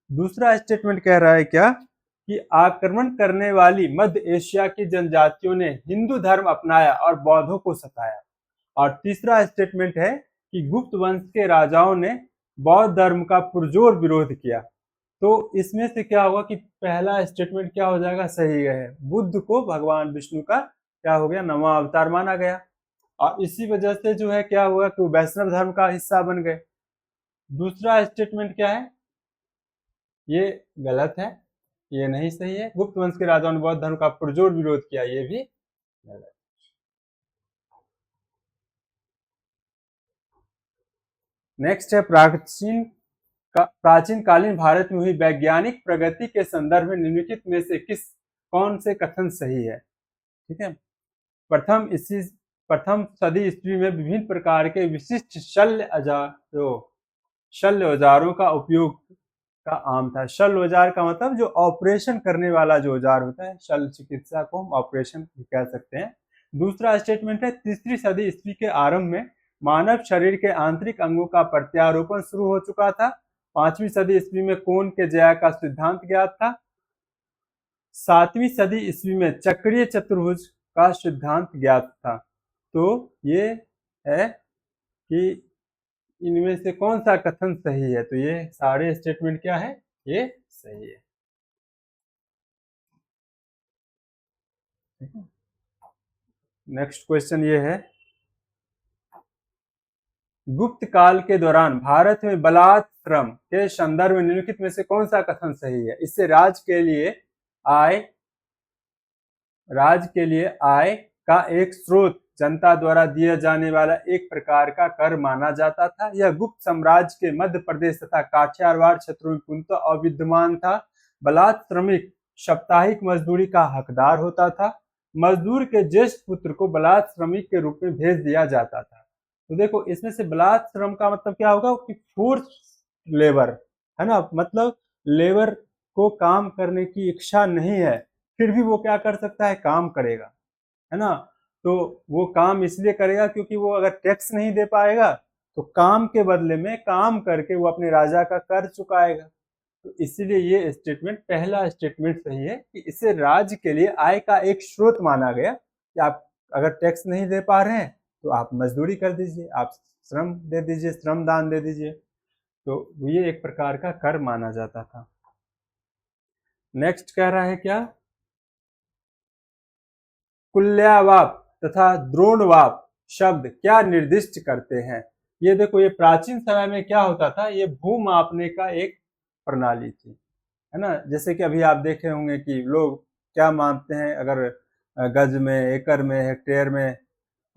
दूसरा स्टेटमेंट कह रहा है क्या कि आक्रमण करने वाली मध्य एशिया की जनजातियों ने हिंदू धर्म अपनाया और बौद्धों को सताया। और तीसरा स्टेटमेंट है कि गुप्त वंश के राजाओं ने बौद्ध धर्म का पुरजोर विरोध किया। तो इसमें से क्या होगा कि पहला स्टेटमेंट क्या हो जाएगा? सही है, बुद्ध को भगवान विष्णु का क्या हो गया? नवा अवतार माना गया, और इसी वजह से जो है क्या हुआ कि वो वैष्णव धर्म का हिस्सा बन गए। दूसरा स्टेटमेंट क्या है? ये गलत है, ये नहीं सही है। गुप्त वंश के राजाओं ने बौद्ध धर्म का पुरजोर विरोध किया, ये भी गलत। नेक्स्ट है, प्राचीन कालीन भारत में हुई वैज्ञानिक प्रगति के संदर्भ में निम्नलिखित में से कौन से कथन सही है? ठीक है, प्रथम सदी ईस्वी में विभिन्न प्रकार के विशिष्ट शल्य औजारों का उपयोग का आम था। शल्य औजार का मतलब जो ऑपरेशन करने वाला जो औजार होता है, शल्य चिकित्सा को हम ऑपरेशन भी कह सकते हैं। दूसरा स्टेटमेंट है, तीसरी सदी ईस्वी के आरंभ में मानव शरीर के आंतरिक अंगों का प्रत्यारोपण शुरू हो चुका था। 5वीं सदी ईस्वी में कोन के ज्या का सिद्धांत ज्ञात था। 7वीं सदी ईस्वी में चक्रीय चतुर्भुज का सिद्धांत ज्ञात था। तो ये है कि इनमें से कौन सा कथन सही है? तो ये सारे स्टेटमेंट क्या है? ये सही है। नेक्स्ट क्वेश्चन ये है, गुप्त काल के दौरान भारत में बलात्श्रम के संदर्भ में निम्नलिखित में से कौन सा कथन सही है? इससे राज्य के लिए आय का एक स्रोत जनता द्वारा दिया जाने वाला एक प्रकार का कर माना जाता था। यह गुप्त साम्राज्य के मध्य प्रदेश तथा काठियावाड़ क्षेत्रों में पूर्णतः अविद्यमान था। बलात् श्रमिक साप्ताहिक मजदूरी का हकदार होता था। मजदूर के ज्येष्ठ पुत्र को बलात् श्रमिक के रूप में भेज दिया जाता था। तो देखो, इसमें से बलात् श्रम का मतलब क्या होगा कि फोर्स लेबर, है ना, मतलब लेबर को काम करने की इच्छा नहीं है, फिर भी वो क्या कर सकता है? काम करेगा, है ना। तो वो काम इसलिए करेगा क्योंकि वो अगर टैक्स नहीं दे पाएगा तो काम के बदले में काम करके वो अपने राजा का कर चुकाएगा। तो इसीलिए ये स्टेटमेंट, पहला स्टेटमेंट सही है कि इसे राज्य के लिए आय का एक स्रोत माना गया कि आप अगर टैक्स नहीं दे पा रहे हैं तो आप मजदूरी कर दीजिए, आप श्रम दे दीजिए, श्रम दान दे दीजिए। तो ये एक प्रकार का कर माना जाता था। नेक्स्ट कह रहा है क्या, कुल्यावाप तथा द्रोणवाप शब्द क्या निर्दिष्ट करते हैं? ये देखो, ये प्राचीन समय में क्या होता था, ये भू मापने का एक प्रणाली थी, है ना। जैसे कि अभी आप देखे होंगे कि लोग क्या मानते हैं, अगर गज में, एकड़ में, हेक्टेयर में,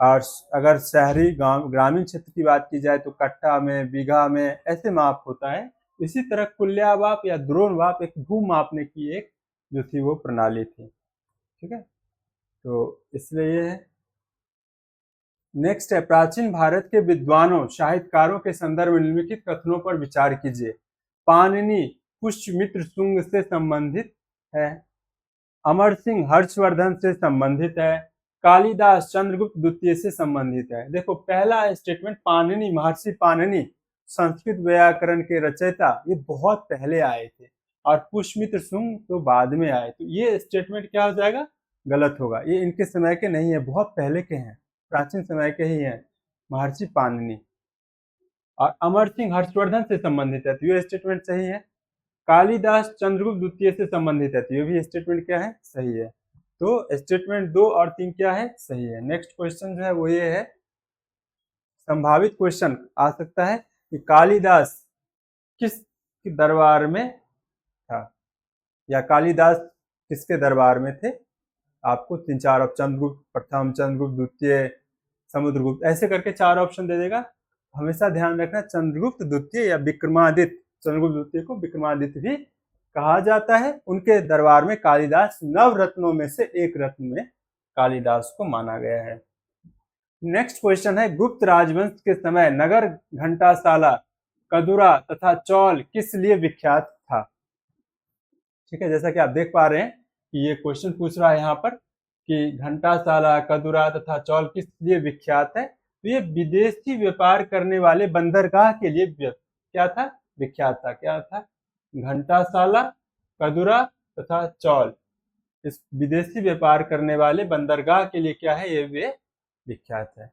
और अगर शहरी ग्रामीण क्षेत्र की बात की जाए तो कट्ठा में, बीघा में, ऐसे माप होता है। इसी तरह कुल्यावाप या द्रोणवाप एक भू मापने की एक जो थी वो प्रणाली थी। ठीक है, तो इसलिए ये है। नेक्स्ट है, प्राचीन भारत के विद्वानों, साहित्यकारों के संदर्भ में निम्नलिखित कथनों पर विचार कीजिए। पाणिनि पुष्यमित्र शुंग से संबंधित है, अमर सिंह हर्षवर्धन से संबंधित है, कालिदास चंद्रगुप्त द्वितीय से संबंधित है। देखो, पहला स्टेटमेंट पाणिनि, महर्षि पाणिनि संस्कृत व्याकरण के रचयिता, ये बहुत पहले आए थे, और पुष्यमित्र शुंग तो बाद में आए। तो ये स्टेटमेंट क्या हो जाएगा? गलत होगा। ये इनके समय के नहीं है, बहुत पहले के हैं, प्राचीन समय के ही हैं, महर्षि पाणिनि। और अमर सिंह हर्षवर्धन से संबंधित है, तो ये स्टेटमेंट सही है। कालिदास चंद्रगुप्त द्वितीय से संबंधित है, तो ये भी स्टेटमेंट क्या है, सही है। तो स्टेटमेंट 2 और 3 क्या है, सही है। नेक्स्ट क्वेश्चन जो है वो ये है, संभावित क्वेश्चन आ सकता है कि कालिदास किस दरबार में था, या कालिदास किसके दरबार में थे। आपको 3-4 चंद्रगुप्त प्रथम, चंद्रगुप्त द्वितीय, समुद्रगुप्त, ऐसे करके 4 ऑप्शन दे देगा। हमेशा ध्यान रखना चंद्रगुप्त द्वितीय या विक्रमादित्य, चंद्रगुप्त द्वितीय को विक्रमादित्य भी कहा जाता है। उनके दरबार में कालिदास नवरत्नों में से एक रत्न में कालिदास को माना गया है। नेक्स्ट क्वेश्चन है, गुप्त राजवंश के समय नगर, घंटासाला, कदुरा तथा चौल किस लिए विख्यात था। ठीक है, जैसा कि आप देख पा रहे हैं कि ये क्वेश्चन पूछ रहा है यहाँ पर कि घंटासाला, कदुरा तथा चौल किस लिए विख्यात है। तो ये विदेशी व्यापार करने वाले बंदरगाह के लिए क्या था, विख्यात था। क्या था, घंटासाला, कदुरा तथा चौल, इस विदेशी व्यापार करने वाले बंदरगाह के लिए क्या है, ये वे विख्यात है।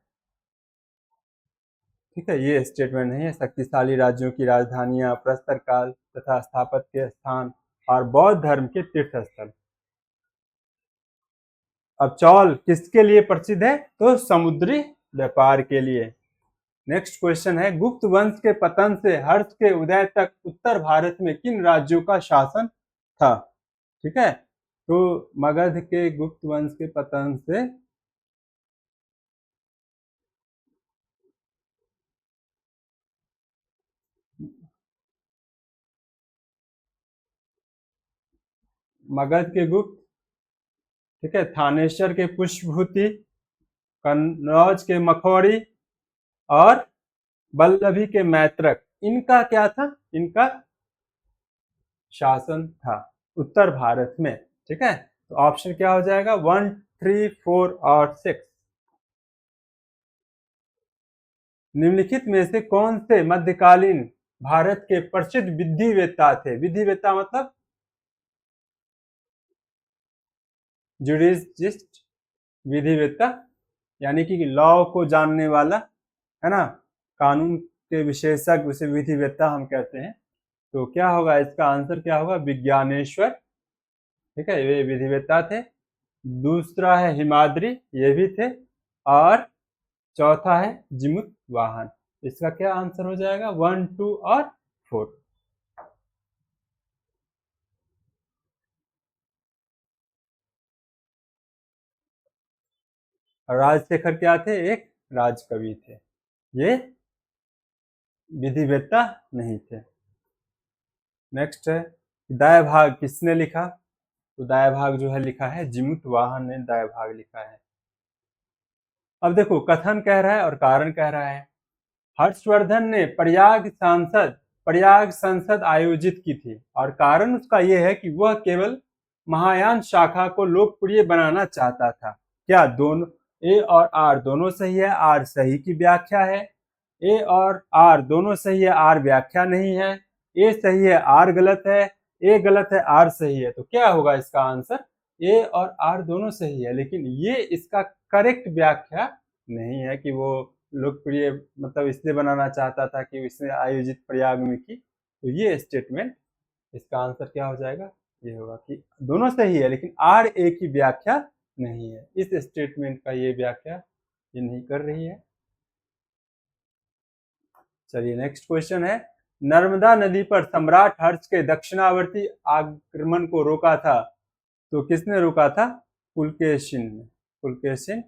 ठीक है, ये स्टेटमेंट नहीं है। शक्तिशाली राज्यों की राजधानियां, प्रस्तर काल तथा स्थापत्य स्थान और बौद्ध धर्म के तीर्थ स्थल। अब चौल किसके लिए प्रसिद्ध है, तो समुद्री व्यापार के लिए। नेक्स्ट क्वेश्चन है, गुप्त वंश के पतन से हर्ष के उदय तक उत्तर भारत में किन राज्यों का शासन था। ठीक है, तो मगध के गुप्त वंश के पतन से मगध के गुप्त, ठीक है, थानेश्वर के पुष्पभूति, कन्नौज के मखौड़ी और वल्लभी के मैत्रक, इनका क्या था, इनका शासन था उत्तर भारत में। ठीक है, तो ऑप्शन क्या हो जाएगा, 1, 3, 4 और 6। निम्नलिखित में से कौन से मध्यकालीन भारत के प्रसिद्ध विधिवेत्ता थे। विधिवेत्ता मतलब जुडिशिस्ट, विधिवेत्ता यानी कि लॉ को जानने वाला, है ना, कानून के विशेषज्ञ, उसे विधिवेत्ता हम कहते हैं। तो क्या होगा, इसका आंसर क्या होगा, विज्ञानेश्वर। ठीक है, ये विधिवेत्ता थे। दूसरा है हिमाद्री, ये भी थे। और चौथा है जिमुत वाहन। इसका क्या आंसर हो जाएगा, 1, 2 और 4। राजशेखर क्या थे, एक राजकवि थे, ये विधिवेत्ता नहीं थे। नेक्स्ट है, दाय भाग किसने लिखा। तो दाय भाग जो है लिखा है जिमुत वाहन ने दाय भाग लिखा है। अब देखो, कथन कह रहा है और कारण कह रहा है। हर्षवर्धन ने प्रयाग संसद आयोजित की थी और कारण उसका यह है कि वह केवल महायान शाखा को लोकप्रिय बनाना चाहता था। क्या दोनों ए और आर दोनों सही है, आर सही की व्याख्या है। ए और आर दोनों सही है, आर व्याख्या नहीं है। ए सही है, आर गलत है। ए गलत है, आर सही है। तो क्या होगा इसका आंसर, ए और आर दोनों सही है, लेकिन ये इसका करेक्ट व्याख्या नहीं है कि वो लोकप्रिय मतलब इसलिए बनाना चाहता था कि इसने आयोजित प्रयाग में की। तो ये स्टेटमेंट, इसका आंसर क्या हो जाएगा, ये होगा कि दोनों सही है लेकिन आर ए की व्याख्या नहीं है। इस स्टेटमेंट का ये व्याख्या ये नहीं कर रही है। चलिए नेक्स्ट क्वेश्चन है, नर्मदा नदी पर सम्राट हर्ष के दक्षिणावर्ती आक्रमण को रोका था। तो किसने रोका था, पुलकेशिन ने। पुलकेशिन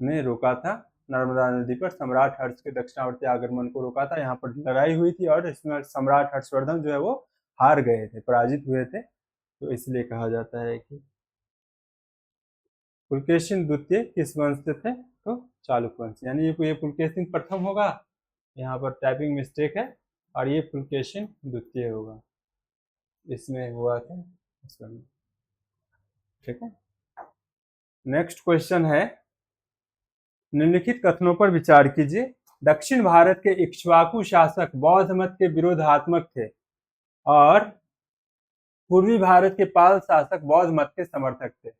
ने रोका था नर्मदा नदी पर सम्राट हर्ष के दक्षिणावर्ती आक्रमण को रोका था। यहाँ पर लड़ाई हुई थी और इसमें सम्राट हर्षवर्धन जो है वो हार गए थे, पराजित हुए थे। तो इसलिए कहा जाता है कि पुलकेशिन द्वितीय किस वंश से थे, तो चालुक्य वंश। यानी ये पुलकेशिन प्रथम होगा, यहाँ पर टाइपिंग मिस्टेक है, और ये पुलकेशिन द्वितीय होगा, इसमें हुआ था। ठीक है, नेक्स्ट क्वेश्चन है, निम्नलिखित कथनों पर विचार कीजिए। दक्षिण भारत के इक्ष्वाकु शासक बौद्ध मत के विरोधात्मक थे और पूर्वी भारत के पाल शासक बौद्ध मत के समर्थक थे।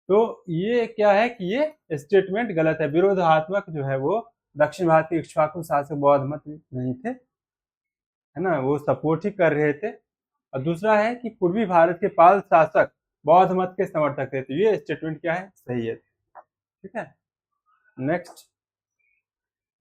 तो ये क्या है कि ये स्टेटमेंट गलत है। विरोधात्मक जो है वो दक्षिण भारत के इक्ष्वाकु शासक बौद्ध मत नहीं थे, है ना, वो सपोर्ट ही कर रहे थे और दूसरा है कि पूर्वी भारत के पाल शासक बौद्ध मत के समर्थक थे। तो ये स्टेटमेंट क्या है, सही है। ठीक है, नेक्स्ट,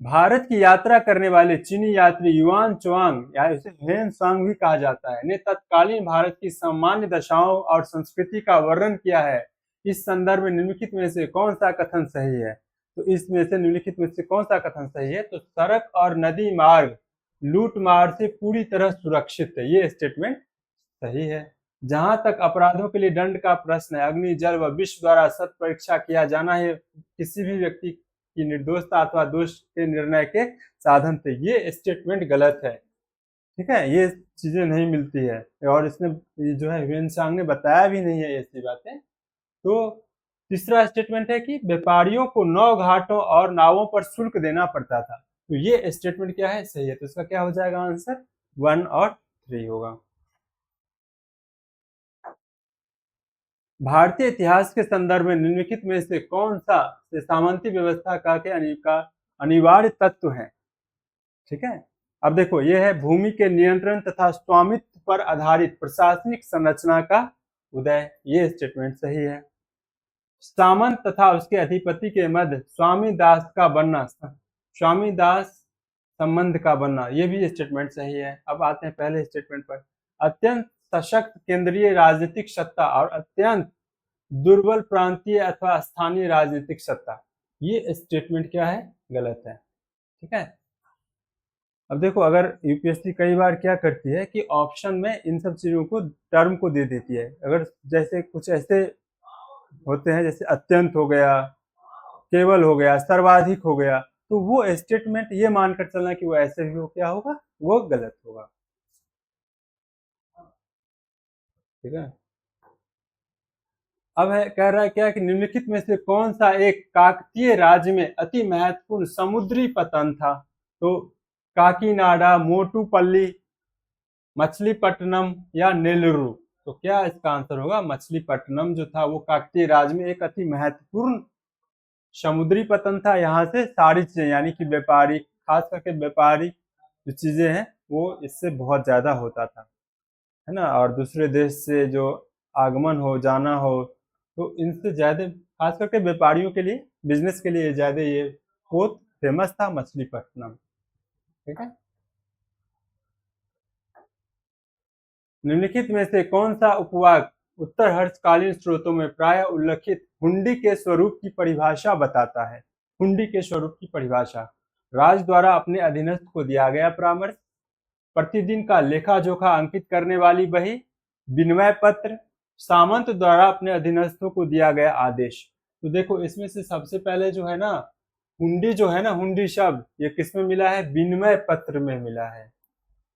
भारत की यात्रा करने वाले चीनी यात्री युआन चुआंग या इसे हेन सांग भी कहा जाता है ने तत्कालीन भारत की सामान्य दशाओं और संस्कृति का वर्णन किया है। इस संदर्भ में निम्नलिखित में से कौन सा कथन सही है? तो इसमें से निम्नलिखित में से कौन सा कथन सही है? तो सड़क और नदी मार्ग लूट मार से पूरी तरह सुरक्षित है, ये स्टेटमेंट सही है। जहां तक अपराधों के लिए दंड का प्रश्न है, अग्नि, जल व विश्व द्वारा सत्य परीक्षा किया जाना है किसी भी व्यक्ति की निर्दोषता अथवा दोष के निर्णय के साधन थे, ये स्टेटमेंट गलत है। ठीक है, ये चीजें नहीं मिलती है और इसने जो है ह्वेनसांग ने बताया भी नहीं है ऐसी बातें। तो तीसरा स्टेटमेंट है कि व्यापारियों को नौ घाटों और नावों पर शुल्क देना पड़ता था। तो ये स्टेटमेंट क्या है, सही है। तो इसका क्या हो जाएगा आंसर, 1 और 3 होगा। भारतीय इतिहास के संदर्भ में निम्नलिखित में से कौन सा सामंती व्यवस्था का अनिवार्य तत्व है? ठीक है, अब देखो ये है भूमि के नियंत्रण तथा स्वामित्व पर आधारित प्रशासनिक संरचना का उदय, ये स्टेटमेंट सही है। सामंत तथा उसके अधिपति के मध्य स्वामी दास का बनना, स्वामी दास संबंध का बनना, ये भी स्टेटमेंट सही है। अब आते हैं पहले स्टेटमेंट पर, अत्यंत सशक्त केंद्रीय राजनीतिक सत्ता और अत्यंत दुर्बल प्रांतीय अथवा स्थानीय राजनीतिक सत्ता, ये स्टेटमेंट क्या है, गलत है। ठीक है, अब देखो अगर यूपीएससी कई बार क्या करती है कि ऑप्शन में इन सब चीजों को टर्म को दे देती है। अगर जैसे कुछ ऐसे होते हैं जैसे अत्यंत हो गया, केवल हो गया, सर्वाधिक हो गया, तो वो स्टेटमेंट ये मानकर चलना कि वो ऐसे भी हो, क्या होगा, वो गलत होगा। ठीक है, अब है कह रहा है क्या कि निम्नलिखित में से कौन सा एक काकतीय राज्य में अति महत्वपूर्ण समुद्री पतन था? तो काकीनाडा, मोटूपल्ली, मछलीपट्टनम या नेल्लूरू। तो क्या इसका आंसर होगा, मछलीपट्टनम जो था वो काकतीय राज्य में एक अति महत्वपूर्ण समुद्री पतन था। यहाँ से सारी चीजें यानी कि व्यापारी, खास करके व्यापारी जो चीजें हैं वो इससे बहुत ज्यादा होता था, है ना। और दूसरे देश से जो आगमन हो जाना हो तो इनसे ज्यादा खास करके व्यापारियों के लिए, बिजनेस के लिए ज्यादा ये बहुत फेमस था मछलीपट्टनम। ठीक है, निम्नलिखित में से कौन सा उपवाक उत्तर हर्षकालीन स्रोतों में प्राय उल्लिखित हुंडी के स्वरूप की परिभाषा बताता है? हुंडी के स्वरूप की परिभाषा, राज द्वारा अपने अधीनस्थ को दिया गया परामर्श, प्रतिदिन का लेखा जोखा अंकित करने वाली बही, विनिमय पत्र, सामंत द्वारा अपने अधीनस्थों को दिया गया आदेश। तो देखो इसमें से सबसे पहले जो है ना हुंडी, जो है ना हुंडी शब्द, ये किसमें मिला है, विनिमय पत्र में मिला है।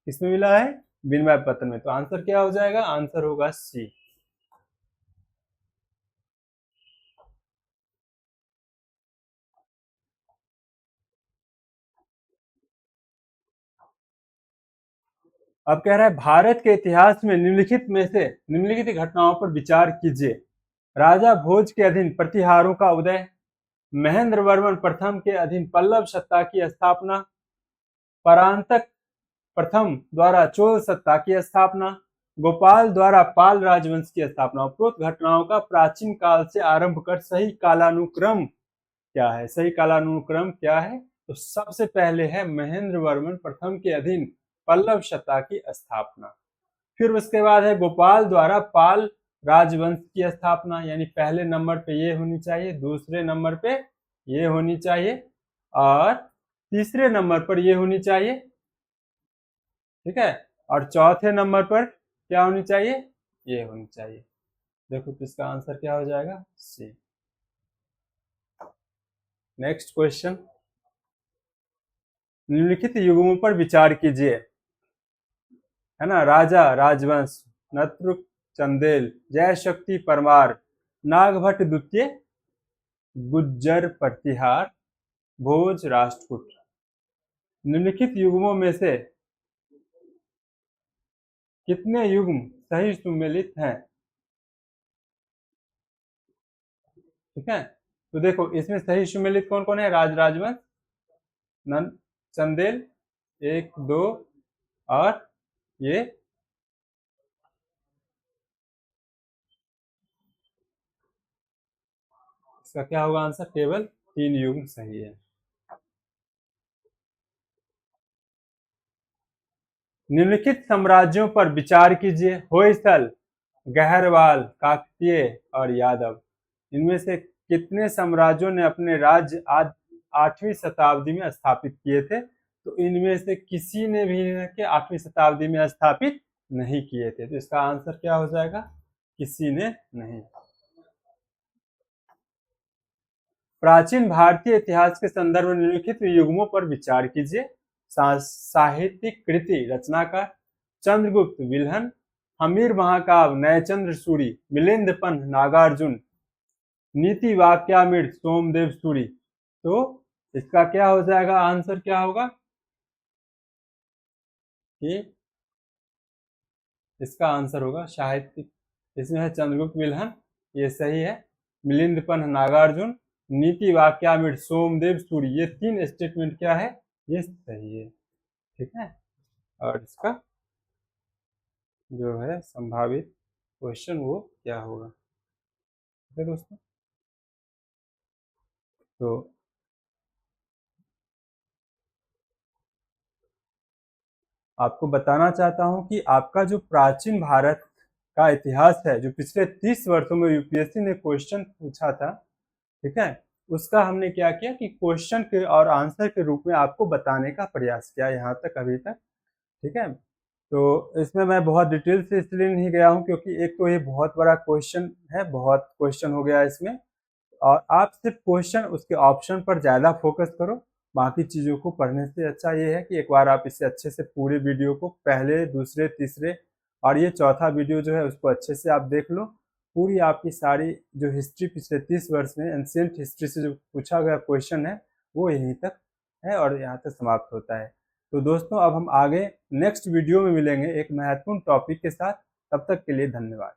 किसमें मिला है, विनिमय पत्र में। तो आंसर क्या हो जाएगा, आंसर होगा सी। अब कह रहा है भारत के इतिहास में निम्नलिखित घटनाओं पर विचार कीजिए। राजा भोज के अधीन प्रतिहारों का उदय, महेंद्र वर्मन प्रथम के अधीन पल्लव सत्ता की स्थापना, परांतक प्रथम द्वारा चोल सत्ता की स्थापना, गोपाल द्वारा पाल राजवंश की स्थापना। उपरोक्त घटनाओं का प्राचीन काल से आरंभ कर सही कालानुक्रम क्या है? सही कालानुक्रम क्या है? तो सबसे पहले है महेंद्र वर्मन प्रथम के अधीन पल्लव सत्ता की स्थापना, फिर उसके बाद है गोपाल द्वारा पाल राजवंश की स्थापना, यानी पहले नंबर पे ये होनी चाहिए, दूसरे नंबर पे ये होनी चाहिए और तीसरे नंबर पर ये होनी चाहिए। ठीक है, और चौथे नंबर पर क्या होनी चाहिए, ये होनी चाहिए। देखो तो इसका आंसर क्या हो जाएगा, सी। नेक्स्ट क्वेश्चन, निम्नलिखित युगों पर विचार कीजिए, है ना। राजा राजवंश, नत्रक चंदेल, जय शक्ति परमार, नागभट्ट द्वितीय, गुज्जर प्रतिहार, भोज राष्ट्रकूट। निम्नलिखित युग्मों में से कितने युग्म सही सुमेलित हैं? ठीक है, तो देखो इसमें सही सुमेलित कौन कौन है, राज राजवंश, नंद, चंदेल, 1 2 और ये इसका क्या होगा आंसर? केवल 3 युग्म सही है। निम्नलिखित साम्राज्यों पर विचार कीजिए। होयसल, गहरवाल, काकतीय और यादव। इनमें से कितने साम्राज्यों ने अपने राज्य आज 8वीं शताब्दी में स्थापित किए थे? तो इनमें से किसी ने भी 8वीं शताब्दी में स्थापित नहीं किए थे। तो इसका आंसर क्या हो जाएगा? किसी ने नहीं। प्राचीन भारतीय इतिहास के संदर्भ में निम्नलिखित युग्मों पर विचार कीजिए। साहित्यिक कृति रचनाकार, चंद्रगुप्त विल्हन, हमीर महाकाव्य नयचंद्र सूरी, मिलिंद पंथ नागार्जुन, नीति वाक्यामृत सोमदेव सूरी। तो इसका क्या हो जाएगा? आंसर क्या होगा कि इसका आंसर होगा साहित्यिक। इसमें है चंद्रगुप्त विल्हन, ये सही है। मिलिंद पंथ नागार्जुन, नीति वाक्यामृत सोमदेव सूरी, ये 3 स्टेटमेंट क्या है? ये सही है। ठीक है, और इसका जो है संभावित क्वेश्चन वो क्या होगा? ठीक है दोस्तों, तो आपको बताना चाहता हूं कि आपका जो प्राचीन भारत का इतिहास है, जो पिछले 30 वर्षों में यूपीएससी ने क्वेश्चन पूछा था, ठीक है, उसका हमने क्या किया कि क्वेश्चन के और आंसर के रूप में आपको बताने का प्रयास किया यहाँ तक अभी तक। ठीक है, तो इसमें मैं बहुत डिटेल से इसलिए नहीं गया हूँ क्योंकि एक तो ये बहुत बड़ा क्वेश्चन है, बहुत क्वेश्चन हो गया इसमें, और आप सिर्फ क्वेश्चन उसके ऑप्शन पर ज़्यादा फोकस करो। बाकी चीज़ों को पढ़ने से अच्छा ये है कि एक बार आप इसे अच्छे से पूरे वीडियो को पहले, दूसरे, तीसरे और ये चौथा वीडियो जो है उसको अच्छे से आप देख लो। पूरी आपकी सारी जो हिस्ट्री पिछले 30 वर्ष में एंशिएंट हिस्ट्री से जो पूछा गया क्वेश्चन है वो यहीं तक है और यहाँ तक समाप्त होता है। तो दोस्तों अब हम आगे नेक्स्ट वीडियो में मिलेंगे एक महत्वपूर्ण टॉपिक के साथ। तब तक के लिए धन्यवाद।